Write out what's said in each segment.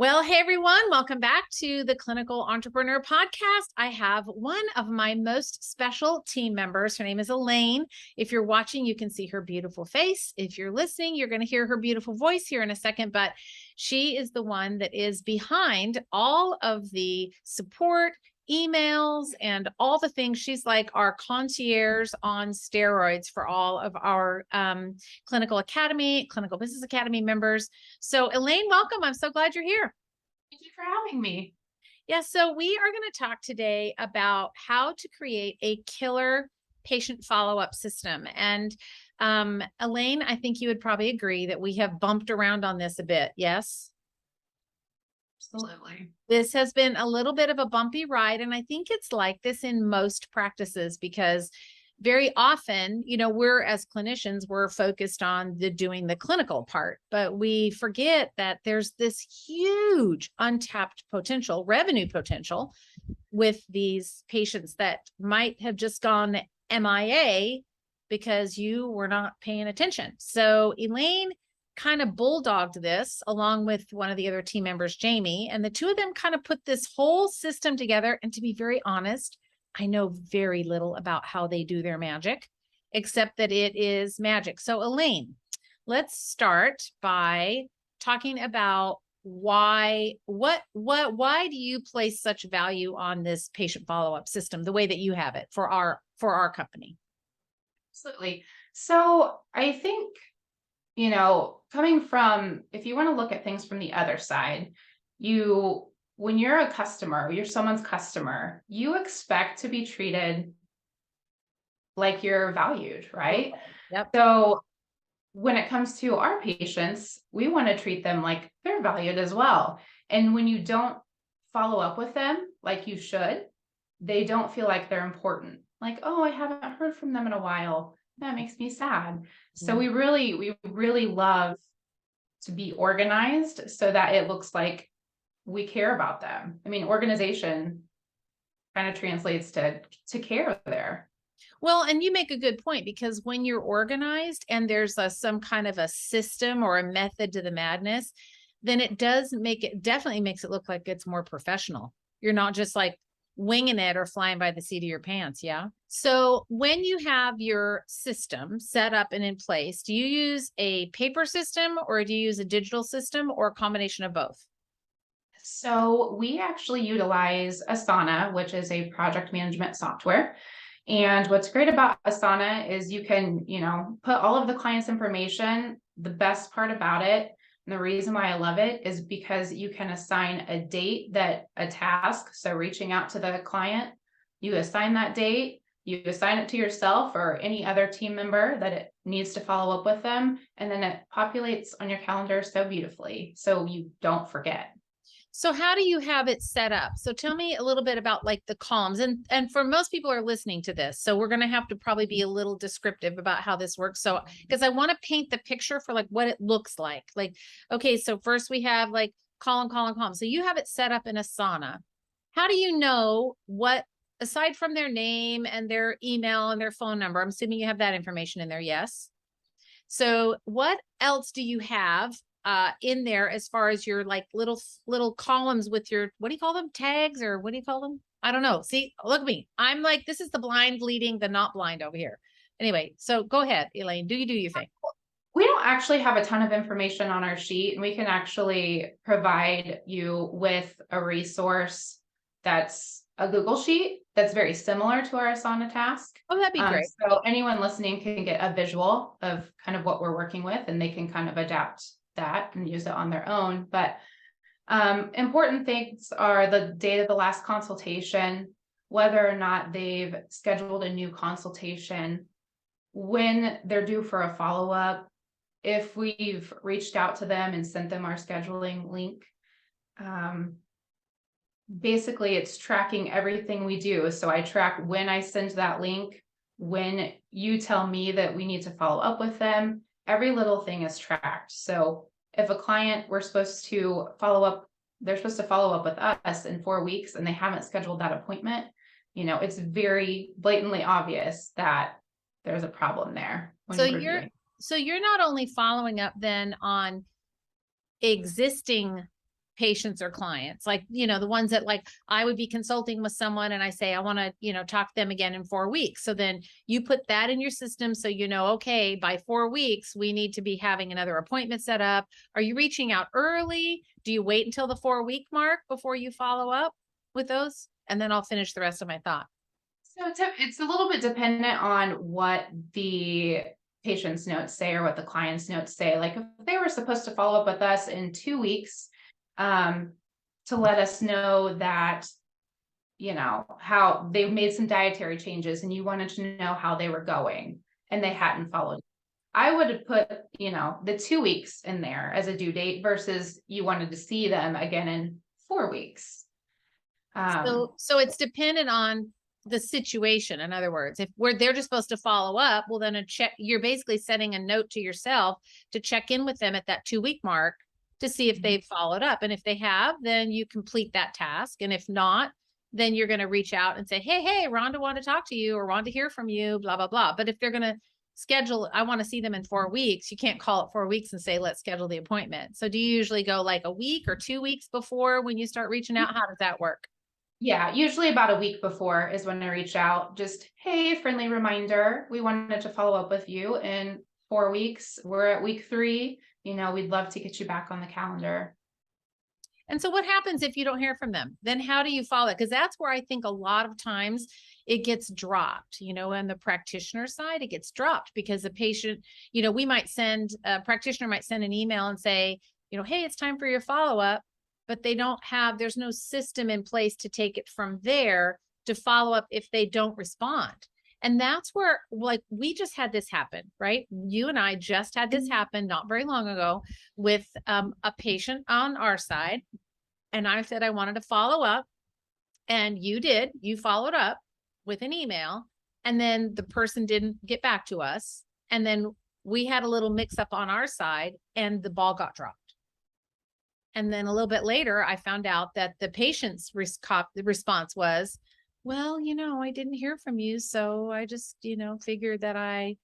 Well, hey everyone, welcome back to the Clinical Entrepreneur Podcast. I have one of my most special team members. Her name is Elaine. If you're watching, you can see her beautiful face. If you're listening, you're going to hear her beautiful voice here in a second, but she is the one that is behind all of the support, emails, and all the things. She's like our concierge on steroids for all of our clinical business academy members. So Elaine, welcome. I'm so glad you're here. Thank you for having me. Yeah, so we are going to talk today about how to create a killer patient follow-up system. And Elaine, I think you would probably agree that we have bumped around on this a bit. Yes? Absolutely. This has been a little bit of a bumpy ride, and I think it's like this in most practices because very often, we're as clinicians, we're focused on doing the clinical part, but we forget that there's this huge untapped potential, revenue potential with these patients that might have just gone MIA because you were not paying attention. So Elaine kind of bulldogged this along with one of the other team members, Jamie, and the two of them kind of put this whole system together. And to be very honest, I know very little about how they do their magic, except that it is magic. So Elaine, let's start by talking about why do you place such value on this patient follow-up system, the way that you have it for our company? Absolutely. So I think, coming from, if you want to look at things from the other side, when you're a customer, you're someone's customer, you expect to be treated like you're valued, right? Yep. So when it comes to our patients, we want to treat them like they're valued as well. And when you don't follow up with them like you should, they don't feel like they're important. Like, oh, I haven't heard from them in a while. That makes me sad. So we really love to be organized so that it looks like we care about them. I mean, organization kind of translates to care there. Well, and you make a good point, because when you're organized and there's some kind of a system or a method to the madness, then it definitely makes it look like it's more professional. You're not just like winging it or flying by the seat of your pants. Yeah. So when you have your system set up and in place, do you use a paper system or do you use a digital system or a combination of both? So we actually utilize Asana, which is a project management software. And what's great about Asana is you can, put all of the client's information. The best part about it, and the reason why I love it, is because you can assign a date a task. So reaching out to the client, you assign that date, you assign it to yourself or any other team member that it needs to follow up with them. And then it populates on your calendar so beautifully, so you don't forget. So how do you have it set up? So tell me a little bit about like the columns, and for most people are listening to this, so we're going to have to probably be a little descriptive about how this works. So because I want to paint the picture for like what it looks like. Like, okay, so first we have like column. So you have it set up in Asana. How do you know what, aside from their name and their email and their phone number, I'm assuming you have that information in there, yes? So what else do you have in there as far as your like little columns with your, what do you call them? Tags, or what do you call them? I don't know. See, look at me. I'm like, this is the blind leading the not blind over here. Anyway, so go ahead, Elaine. Do your thing. We don't actually have a ton of information on our sheet, and we can actually provide you with a resource that's a Google sheet that's very similar to our Asana task. Oh, that'd be great. So anyone listening can get a visual of kind of what we're working with, and they can kind of adapt that and use it on their own. But important things are the date of the last consultation, whether or not they've scheduled a new consultation, when they're due for a follow-up, if we've reached out to them and sent them our scheduling link. Basically, it's tracking everything we do. So I track when I send that link, when you tell me that we need to follow up with them. Every little thing is tracked. So if a client, they're supposed to follow up with us in 4 weeks and they haven't scheduled that appointment, it's very blatantly obvious that there's a problem there. So you're not only following up then on existing patients or clients, like, the ones that, like, I would be consulting with someone and I say, I want to, talk to them again in 4 weeks. So then you put that in your system. So, okay, by 4 weeks, we need to be having another appointment set up. Are you reaching out early? Do you wait until the 4 week mark before you follow up with those? And then I'll finish the rest of my thought. So it's a little bit dependent on what the patient's notes say or what the client's notes say. Like if they were supposed to follow up with us in 2 weeks, to let us know that, how they made some dietary changes and you wanted to know how they were going and they hadn't followed, I would have put, the 2 weeks in there as a due date versus you wanted to see them again in 4 weeks. So it's dependent on the situation. In other words, if they're just supposed to follow up, well, then you're basically setting a note to yourself to check in with them at that 2 week mark to see if they've followed up. And if they have, then you complete that task. And if not, then you're going to reach out and say, hey, Rhonda wanted to talk to you or want to hear from you, blah, blah, blah. But if they're going to schedule, I want to see them in 4 weeks, you can't call it 4 weeks and say, let's schedule the appointment. So do you usually go like a week or 2 weeks before when you start reaching out? How does that work? Yeah, usually about a week before is when I reach out. Just, hey, friendly reminder, we wanted to follow up with you in 4 weeks. We're at week 3. We'd love to get you back on the calendar. And so what happens if you don't hear from them? Then how do you follow it? Because that's where I think a lot of times it gets dropped, on the practitioner side, it gets dropped because the patient, a practitioner might send an email and say, hey, it's time for your follow-up. But there's no system in place to take it from there to follow up if they don't respond. And that's where, like, we just had this happen, right? You and I just had this happen not very long ago with a patient on our side. And I said, I wanted to follow up. And you followed up with an email. And then the person didn't get back to us. And then we had a little mix up on our side and the ball got dropped. And then a little bit later, I found out that the patient's response was, well, I didn't hear from you. So I just, figured that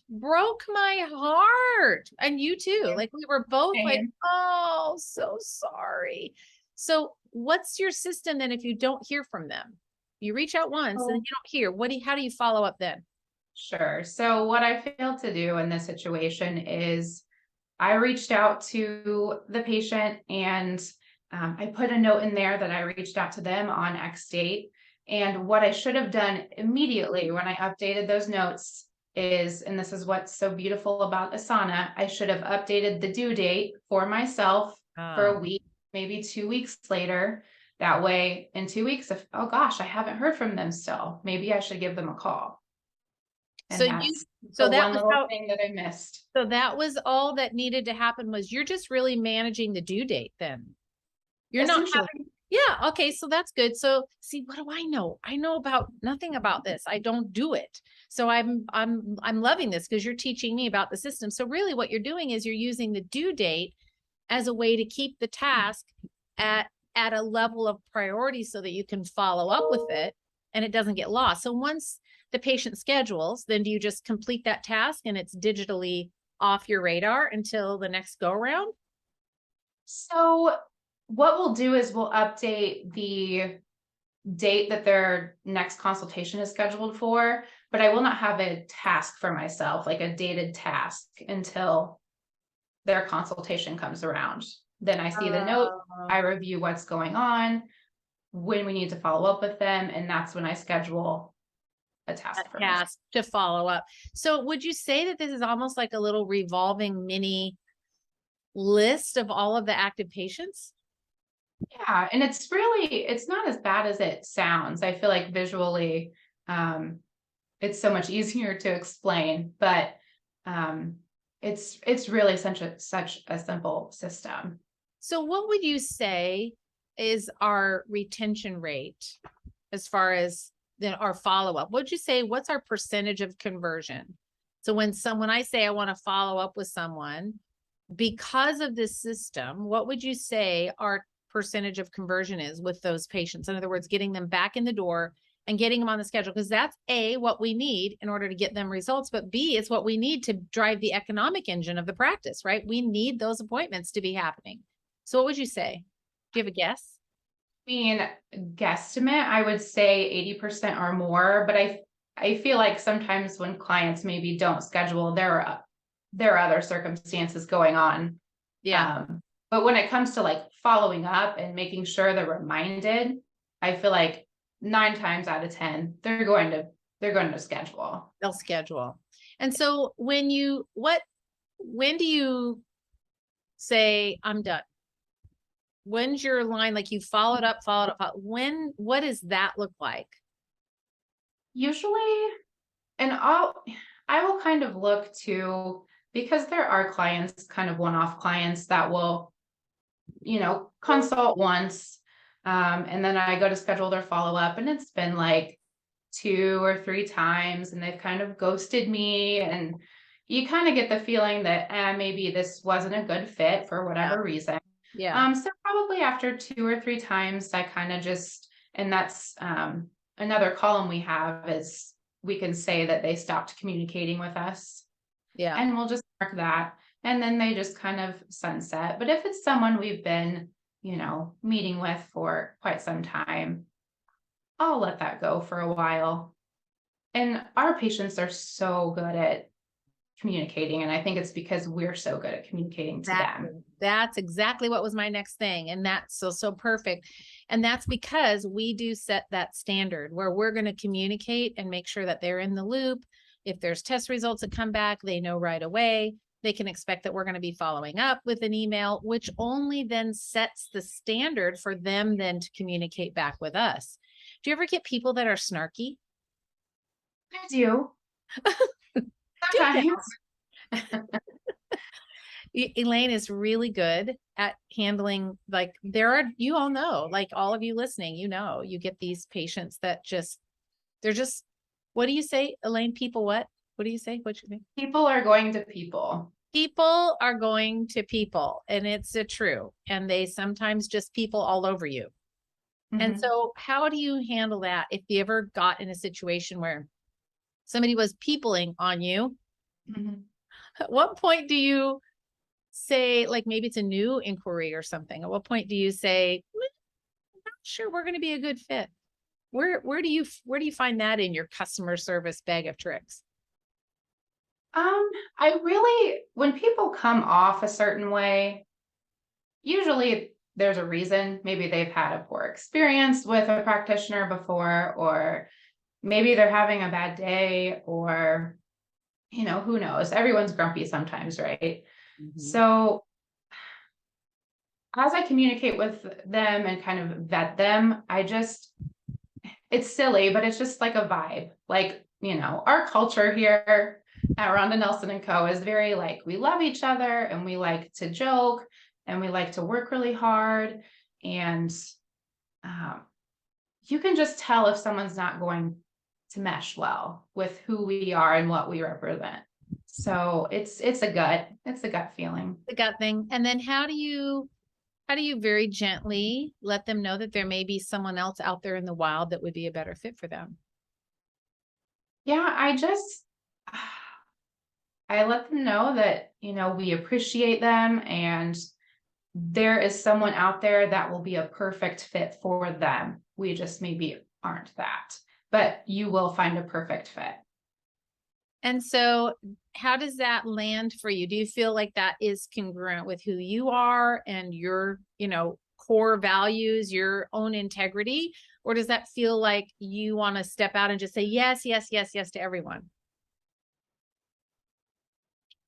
broke my heart. And you too. Like we were both like, oh, so sorry. So what's your system then if you don't hear from them? You reach out once and you don't hear. How do you follow up then? Sure. So what I failed to do in this situation is I reached out to the patient and I put a note in there that I reached out to them on X date. And what I should have done immediately when I updated those notes is, and this is what's so beautiful about Asana, I should have updated the due date for myself for a week, maybe 2 weeks later. That way in 2 weeks, oh gosh, I haven't heard from them still, maybe I should give them a call. And so that was one thing that I missed. So that was all that needed to happen was you're just really managing the due date then. You're not having, yeah. Okay. So that's good. So see, what do I know? I know about nothing about this. I don't do it. So I'm loving this because you're teaching me about the system. So really what you're doing is you're using the due date as a way to keep the task at a level of priority so that you can follow up with it and it doesn't get lost. So once the patient schedules, then do you just complete that task and it's digitally off your radar until the next go around? So what we'll do is we'll update the date that their next consultation is scheduled for, but I will not have a task for myself, like a dated task until their consultation comes around. Then I see the note, I review what's going on, when we need to follow up with them, and that's when I schedule a task to follow up. So would you say that this is almost like a little revolving mini list of all of the active patients? Yeah, and it's not as bad as it sounds. I feel like visually, it's so much easier to explain, but it's really such a simple system. So what would you say is our retention rate as far as our follow-up? What'd you say, what's our percentage of conversion? So when I say I want to follow up with someone because of this system, what would you say our percentage of conversion is with those patients? In other words, getting them back in the door and getting them on the schedule, because that's A, what we need in order to get them results, but B, it's what we need to drive the economic engine of the practice, right? We need those appointments to be happening. So what would you say? Do you have a guess? I mean, guesstimate, I would say 80% or more, but I feel like sometimes when clients maybe don't schedule, there are other circumstances going on. Yeah, But when it comes to like following up and making sure they're reminded, I feel like 9 times out of 10, they're going to schedule. they'll schedule. And so when do you say I'm done? When's your line? Like you followed up, what does that look like? Usually, and I will kind of look to, because there are clients, kind of one-off clients that will, consult once. And then I go to schedule their follow-up and it's been like 2 or 3 times and they've kind of ghosted me. And you kind of get the feeling that maybe this wasn't a good fit for Yeah. whatever reason. Yeah. So probably after 2 or 3 times, I kind of just, and that's another column we have is we can say that they stopped communicating with us Yeah. and we'll just mark that. And then they just kind of sunset. But if it's someone we've been, meeting with for quite some time, I'll let that go for a while. And our patients are so good at communicating. And I think it's because we're so good at communicating to Exactly. them. That's exactly what was my next thing. And that's so perfect. And that's because we do set that standard where we're going to communicate and make sure that they're in the loop. If there's test results that come back, they know right away. They can expect that we're going to be following up with an email, which only then sets the standard for them then to communicate back with us. Do you ever get people that are snarky? I do. Do Sometimes. Elaine is really good at handling, like you all know, like all of you listening, you get these patients that they're just, what do you say, Elaine? People what? What do you say? What you think? People are going to people. People are going to people, and it's a true, and they sometimes just people all over you. And Mm-hmm. so how do you handle that if you ever got in a situation where somebody was peopling on you? Mm-hmm. At what point do you say, like maybe it's a new inquiry or something? At what point do you say, I'm not sure we're going to be a good fit? Where do you find that in your customer service bag of tricks? I really, when people come off a certain way, usually there's a reason. Maybe they've had a poor experience with a practitioner before, or maybe they're having a bad day, or, who knows? Everyone's grumpy sometimes, right? Mm-hmm. So as I communicate with them and kind of vet them, it's silly, but it's just like a vibe. Like, our culture here at Ronda Nelson Co is very like, we love each other and we like to joke and we like to work really hard. And you can just tell if someone's not going to mesh well with who we are and what we represent. So it's a gut feeling. The gut thing. And then how do you very gently let them know that there may be someone else out there in the wild that would be a better fit for them? Yeah, I let them know that, we appreciate them and there is someone out there that will be a perfect fit for them. We just maybe aren't that, but you will find a perfect fit. And so how does that land for you? Do you feel like that is congruent with who you are and your, core values, your own integrity? Or does that feel like you want to step out and just say yes, yes, yes, yes to everyone?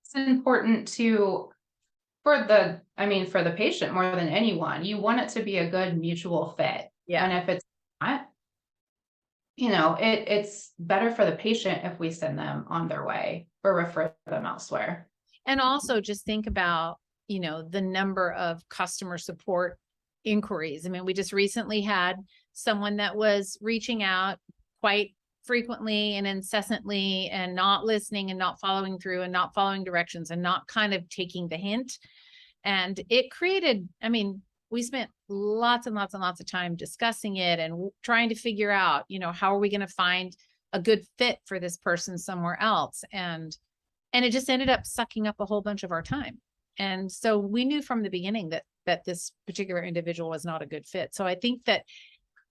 It's important for the patient more than anyone, you want it to be a good mutual fit. Yeah. And if it's not, it's better for the patient if we send them on their way or refer them elsewhere. And also just think about, the number of customer support inquiries. I mean, we just recently had someone that was reaching out quite frequently and incessantly and not listening and not following through and not following directions and not kind of taking the hint. And it created, I mean, we spent lots and lots and lots of time discussing it and trying to figure out, how are we going to find a good fit for this person somewhere else? And it just ended up sucking up a whole bunch of our time. And so we knew from the beginning that that this particular individual was not a good fit. So I think that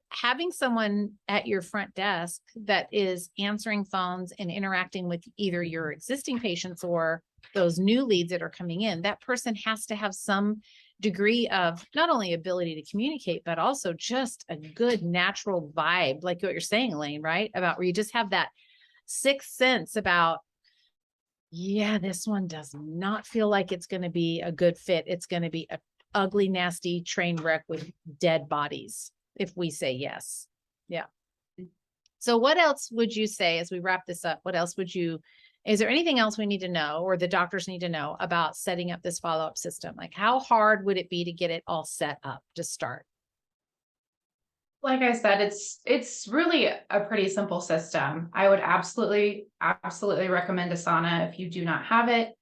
having someone at your front desk that is answering phones and interacting with either your existing patients or those new leads that are coming in, that person has to have some degree of not only ability to communicate, but also just a good natural vibe, like what you're saying, Elaine, right? About where you just have that sixth sense about, yeah, this one does not feel like it's going to be a good fit. It's going to be a ugly, nasty train wreck with dead bodies if we say yes. Yeah. So what else would you say as we wrap this up? What else would you, is there anything else we need to know or the doctors need to know about setting up this follow-up system? Like how hard would it be to get it all set up to start? Like I said, it's really a pretty simple system. I would absolutely recommend Asana if you do not have it.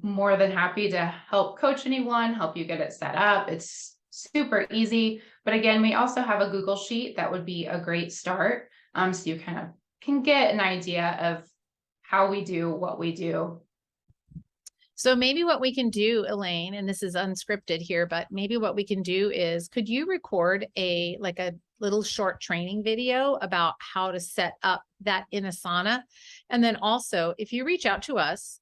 More than happy to help coach anyone, help you get it set up. It's super easy. But again, we also have a Google Sheet that would be a great start. So you kind of can get an idea of how we do what we do. So maybe what we can do, Elaine, and this is unscripted here, but maybe what we can do is, could you record a little short training video about how to set up that in Asana? And then also, if you reach out to us,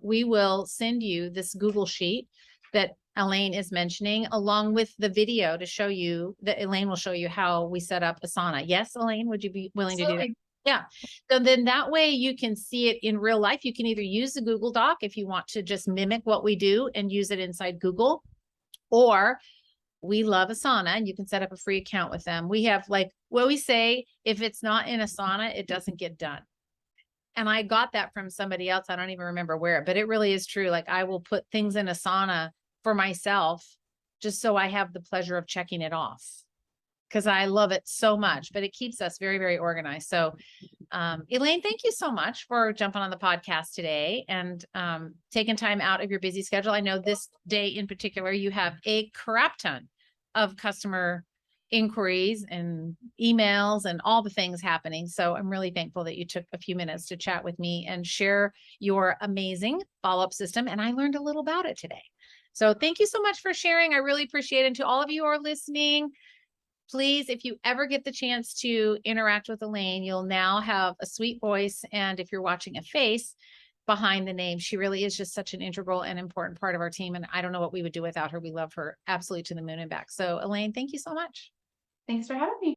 we will send you this Google Sheet that Elaine is mentioning, along with the video to show you that Elaine will show you how we set up Asana. Yes, Elaine, would you be willing to do that? Yeah. So then that way you can see it in real life. You can either use the Google Doc if you want to just mimic what we do and use it inside Google, or we love Asana and you can set up a free account with them. We have like what we say, if it's not in Asana, it doesn't get done. And I got that from somebody else. I don't even remember where, but it really is true. Like I will put things in Asana for myself just so I have the pleasure of checking it off, because I love it so much, but it keeps us very, very organized. So, Elaine, thank you so much for jumping on the podcast today and taking time out of your busy schedule. I know this day in particular, you have a crap ton of customer inquiries and emails and all the things happening. So I'm really thankful that you took a few minutes to chat with me and share your amazing follow-up system. And I learned a little about it today. So thank you so much for sharing. I really appreciate it. And to all of you who are listening, please, if you ever get the chance to interact with Elaine, you'll now have a sweet voice. And if you're watching a face behind the name, she really is just such an integral and important part of our team. And I don't know what we would do without her. We love her absolutely to the moon and back. So Elaine, thank you so much. Thanks for having me.